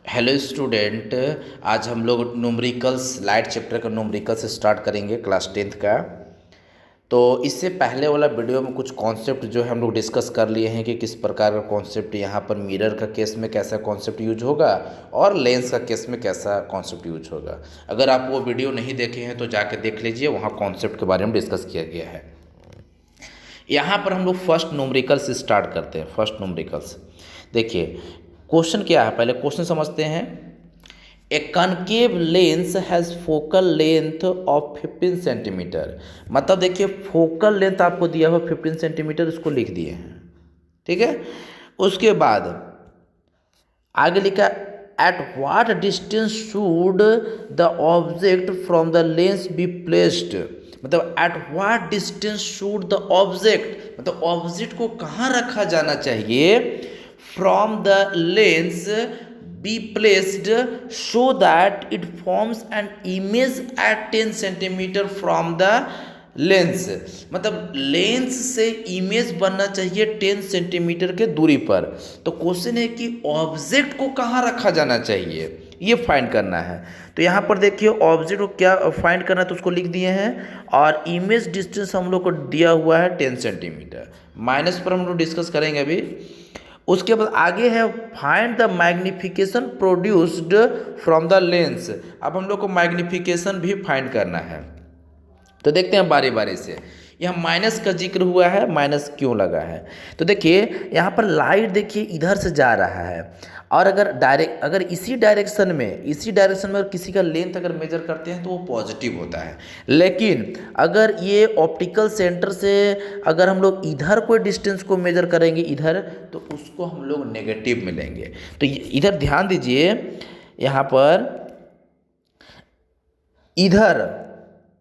Hello student. आज हम लोग न्यूमेरिकल्स लाइट चैप्टर का न्यूमेरिकल्स स्टार्ट करेंगे क्लास 10th का। तो इससे पहले वाला वीडियो में कुछ कॉन्सेप्ट जो है हम लोग डिस्कस कर लिए हैं कि किस प्रकार का कॉन्सेप्ट यहाँ पर मिरर का केस में कैसा कॉन्सेप्ट यूज होगा और लेंस का केस में कैसा कॉन्सेप्ट यूज होगा। अगर आप वो वीडियो नहीं देखे हैं तो जाके देख लीजिए, वहाँ कॉन्सेप्ट के बारे में डिस्कस किया गया है। यहाँ पर हम लोग फर्स्ट न्यूमेरिकल्स स्टार्ट करते हैं। फर्स्ट न्यूमेरिकल्स देखिए, क्वेश्चन क्या है, पहले क्वेश्चन समझते हैं। A concave lens has focal length of 15 centimetre. मतलब देखिए, फोकल लेंथ आपको दिया हुआ 15 सेंटीमीटर, इसको लिख दिए हैं, ठीक है। उसके बाद आगे लिखा, at what distance should the object from the lens be placed. मतलब at what distance should the object, मतलब ऑब्जेक्ट को कहाँ रखा जाना चाहिए, from the lens be placed so that it forms an image at 10 centimeter from the lens. मतलब lens से image बनना चाहिए 10 सेंटीमीटर के दूरी पर। तो क्वेश्चन है कि ऑब्जेक्ट को कहाँ रखा जाना चाहिए, ये फाइंड करना है। तो यहाँ पर देखिए, ऑब्जेक्ट को क्या फाइंड करना है तो उसको लिख दिए हैं, और इमेज डिस्टेंस हम लोग को दिया हुआ है 10 सेंटीमीटर। माइनस पर हम लोग डिस्कस करेंगे अभी। उसके बाद आगे है, find the magnification produced from the lens. अब हम लोग को मैग्निफिकेशन भी फाइंड करना है। तो देखते हैं बारी बारी से। यहाँ माइनस का जिक्र हुआ है, माइनस क्यों लगा है। तो देखिए यहाँ पर लाइट देखिए इधर से जा रहा है, और अगर इसी डायरेक्शन में अगर किसी का लेंथ अगर मेजर करते हैं तो वो पॉजिटिव होता है। लेकिन अगर ये ऑप्टिकल सेंटर से अगर हम लोग इधर कोई डिस्टेंस को मेजर करेंगे इधर, तो उसको हम लोग नेगेटिव मिलेंगे। तो इधर ध्यान दीजिए, यहाँ पर इधर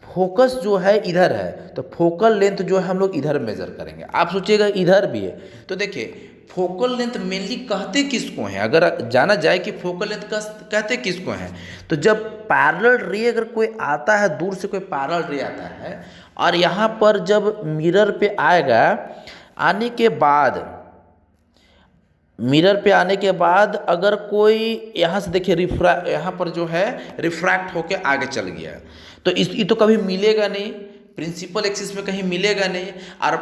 फोकस जो है इधर है, तो फोकल लेंथ जो है हम लोग इधर मेजर करेंगे। आप सोचिएगा इधर भी है, तो देखिए फोकल लेंथ मेनली कहते किसको हैं, अगर जाना जाए कि फोकल लेंथ कहते किसको हैं, तो जब पैरेलल रे अगर कोई आता है, दूर से कोई पैरेलल रे आता है, और यहाँ पर जब मिरर पे आएगा, आने के बाद मिरर पे आने के बाद अगर कोई यहाँ से देखिए यहाँ पर जो है रिफ्रैक्ट होके आगे चल गया, तो ये तो कभी मिलेगा नहीं, प्रिंसिपल एक्सिस में कहीं मिलेगा नहीं। और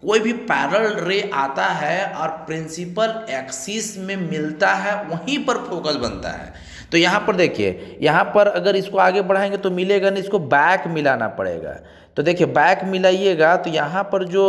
कोई भी पैरेलल रे आता है और प्रिंसिपल एक्सिस में मिलता है, वहीं पर फोकस बनता है। तो यहाँ पर देखिए, यहाँ पर अगर इसको आगे बढ़ाएंगे तो मिलेगा नहीं, इसको बैक मिलाना पड़ेगा। तो देखिए बैक मिलाइएगा तो यहाँ पर जो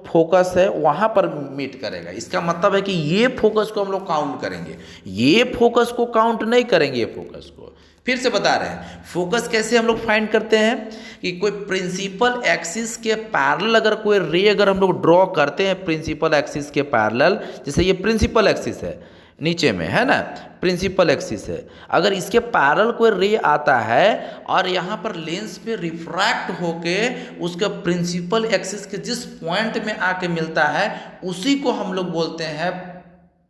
फोकस है वहाँ पर मीट करेगा। इसका मतलब है कि ये फोकस को हम लोग काउंट करेंगे, ये फोकस को काउंट नहीं करेंगे। ये फोकस को फिर से बता रहे हैं, फोकस कैसे हम लोग फाइंड करते हैं कि कोई प्रिंसिपल एक्सिस के पैरेलल अगर कोई रे अगर हम लोग ड्रॉ करते हैं प्रिंसिपल एक्सिस के पैरेलल, जैसे ये प्रिंसिपल एक्सिस है नीचे में है ना, प्रिंसिपल एक्सिस है, अगर इसके पैरेलल कोई रे आता है और यहाँ पर लेंस पे रिफ्रैक्ट होके उसका प्रिंसिपल एक्सिस के जिस पॉइंट में आके मिलता है, उसी को हम लोग बोलते हैं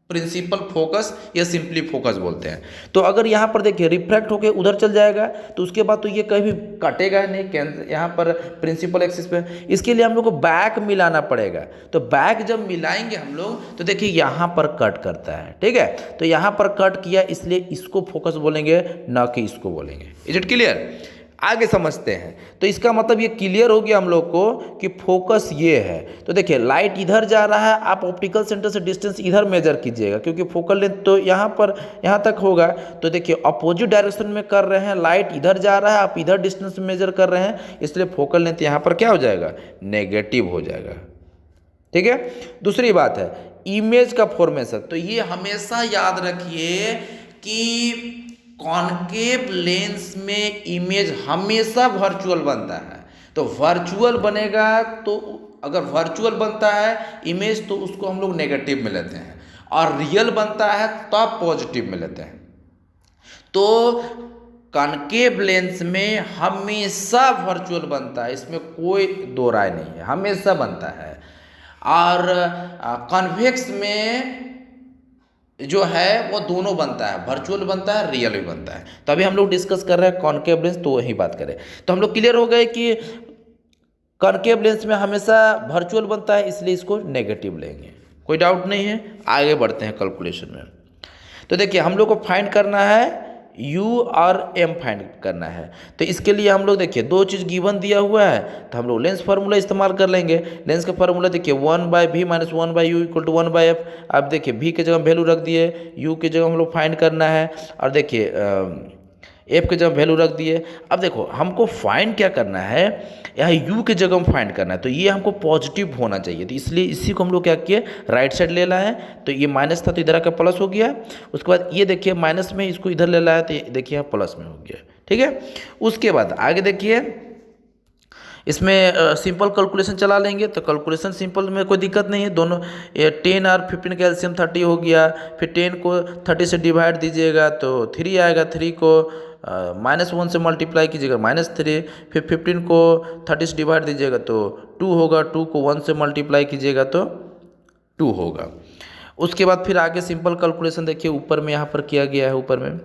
प्रिंसिपल फोकस या सिंपली फोकस बोलते हैं। तो अगर यहाँ पर देखिए रिफ्रैक्ट होके उधर चल जाएगा तो उसके बाद तो ये कभी कटेगा नहीं यहाँ पर प्रिंसिपल एक्सिस पे। इसके लिए हम लोग को बैक मिलाना पड़ेगा। तो बैक जब मिलाएंगे हम लोग तो देखिए यहाँ पर कट करता है, ठीक है। तो यहाँ पर कट किया, इसलिए इसको फोकस बोलेंगे, ना कि इसको बोलेंगे। Is it clear? आगे समझते हैं। तो इसका मतलब ये क्लियर हो गया हम लोग को कि फोकस ये है। तो देखिए लाइट इधर जा रहा है, आप ऑप्टिकल सेंटर से डिस्टेंस इधर मेजर कीजिएगा, क्योंकि फोकल लेंथ तो यहाँ पर यहाँ तक होगा। तो देखिए अपोजिट डायरेक्शन में कर रहे हैं, लाइट इधर जा रहा है, आप इधर डिस्टेंस मेजर कर रहे हैं, इसलिए फोकल लेंथ यहाँ पर क्या हो जाएगा, नेगेटिव हो जाएगा, ठीक है। दूसरी बात है इमेज का फॉर्मेशन। तो ये हमेशा याद रखिए कि कॉनकेव लेंस में इमेज हमेशा वर्चुअल बनता है। तो वर्चुअल बनेगा, तो अगर वर्चुअल बनता है इमेज तो उसको हम लोग नेगेटिव में लेते हैं, और रियल बनता है तब पॉजिटिव में लेते हैं। तो कॉनकेव लेंस में हमेशा वर्चुअल बनता है, इसमें कोई दो राय नहीं है, हमेशा बनता है। और कॉन्वेक्स में जो है वो दोनों बनता है, वर्चुअल बनता है, रियल भी बनता है। तो अभी हम लोग डिस्कस कर रहे हैं कॉनकेव लेंस, तो वही बात करें। तो हम लोग क्लियर हो गए कि कॉनकेव लेंस में हमेशा वर्चुअल बनता है, इसलिए इसको नेगेटिव लेंगे, कोई डाउट नहीं है। आगे बढ़ते हैं कैलकुलेशन में। तो देखिए हम लोग को फाइंड करना है u और m फाइंड करना है। तो इसके लिए हम लोग देखिए दो चीज़ गिवन दिया हुआ है, तो हम लोग लेंस फार्मूला इस्तेमाल कर लेंगे। लेंस का फार्मूला देखिए 1/v minus 1/u equal to 1/f। अब देखिए v के जगह वैल्यू रख दिए, u के जगह हम लोग फाइंड करना है, और देखिए एफ के जगह वैल्यू रख दिए। अब देखो हमको फाइंड क्या करना है, यहाँ यू के जगह में फाइंड करना है, तो ये हमको पॉजिटिव होना चाहिए, तो इसलिए इसी को हम लोग क्या किए, राइट साइड ले लाए हैं। तो ये माइनस था तो इधर आकर प्लस हो गया। उसके बाद ये देखिए माइनस में इसको इधर ले लाया, तो ये देखिए यहाँ प्लस में हो गया। ठीक है, उसके बाद आगे देखिए इसमें सिंपल कैलकुलेशन चला लेंगे। तो कैलकुलेशन सिंपल में कोई दिक्कत नहीं है, दोनों 10 और 15 का एलसीएम 30 हो गया। फिर 10 को 30 से डिवाइड दीजिएगा तो 3 आएगा, 3 को -1 से मल्टीप्लाई कीजिएगा -3। फिर 15 को 30 से डिवाइड दीजिएगा तो 2 होगा, 2 को 1 से मल्टीप्लाई कीजिएगा तो 2 होगा। उसके बाद फिर आगे सिंपल कैलकुलेशन देखिए ऊपर में यहाँ पर किया गया है, ऊपर में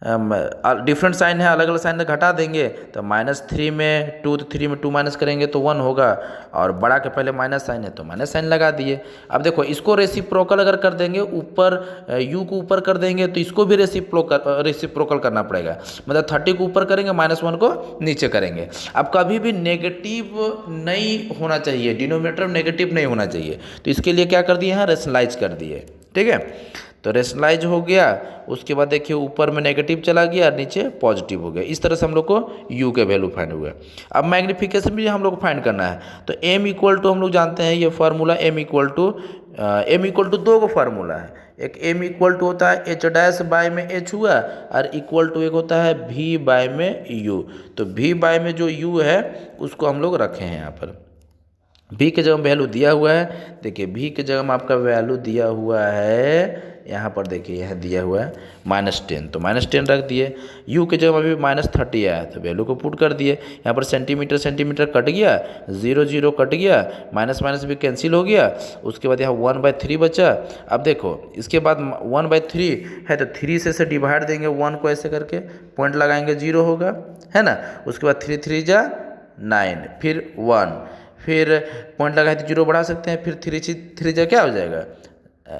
डिफरेंट साइन है, अलग अलग साइन घटा देंगे तो -3 में 2, तो 3 में 2 माइनस करेंगे तो 1 होगा, और बड़ा के पहले माइनस साइन है तो माइनस साइन लगा दिए। अब देखो इसको रेसिप्रोकल अगर कर देंगे, ऊपर u को ऊपर कर देंगे तो इसको भी रेसिप्रोकल करना पड़ेगा, मतलब 30 को ऊपर करेंगे, -1 को नीचे करेंगे। अब कभी भी नेगेटिव नहीं होना चाहिए, डिनोमिनेटर नेगेटिव नहीं होना चाहिए, तो इसके लिए क्या कर दिए हैं, रेशनलाइज कर दिए। ठीक है, तो रेशनलाइज हो गया। उसके बाद देखिए ऊपर में नेगेटिव चला गया और नीचे पॉजिटिव हो गया। इस तरह से हम लोग को u के वैल्यू फाइंड हुआ। अब मैग्नीफिकेशन भी हम लोग को फाइंड करना है, तो m इक्वल टू हम लोग जानते हैं ये फार्मूला, m इक्वल टू 2 को फार्मूला है। एक m इक्वल टू होता है h डैश बाय में h हुआ, और इक्वल टू एक होता है v बाय में u। तो v बाय में जो u है उसको हम लोग रखे हैं यहाँ पर, v के जगह वैल्यू दिया हुआ है। देखिए v के जगह में आपका वैल्यू दिया हुआ है, यहाँ पर देखिए यह दिया हुआ है -10, तो -10 रख दिए। u के जगह में अभी -30 आया तो वैल्यू को पुट कर दिए। यहाँ पर सेंटीमीटर कट गया, 0 0 कट गया, माइनस माइनस भी कैंसिल हो गया। उसके बाद यहाँ 1/3 बचा। अब देखो इसके बाद 1/3 है तो 3 से डिवाइड देंगे, 1 को ऐसे करके पॉइंट लगाएंगे, 0 होगा, है ना। उसके बाद 3 3 जा 9, फिर 1, फिर पॉइंट लगाए तो 0 बढ़ा सकते हैं, फिर 3 जा क्या हो जाएगा,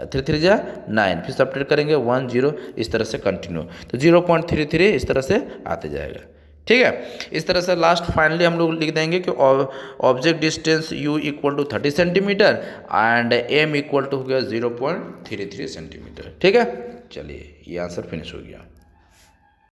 3 3 जा 9, फिर सब्ट्रैक्ट करेंगे 1 0, इस तरह से कंटिन्यू, तो 0.33 इस तरह से आते जाएगा। ठीक है, इस तरह से लास्ट फाइनली हम लोग लिख देंगे कि object distance u equal to 30 centimetre and m equal to हो गया 0.33 सेंटीमीटर। ठीक है, चलिए ये आंसर फिनिश हो गया।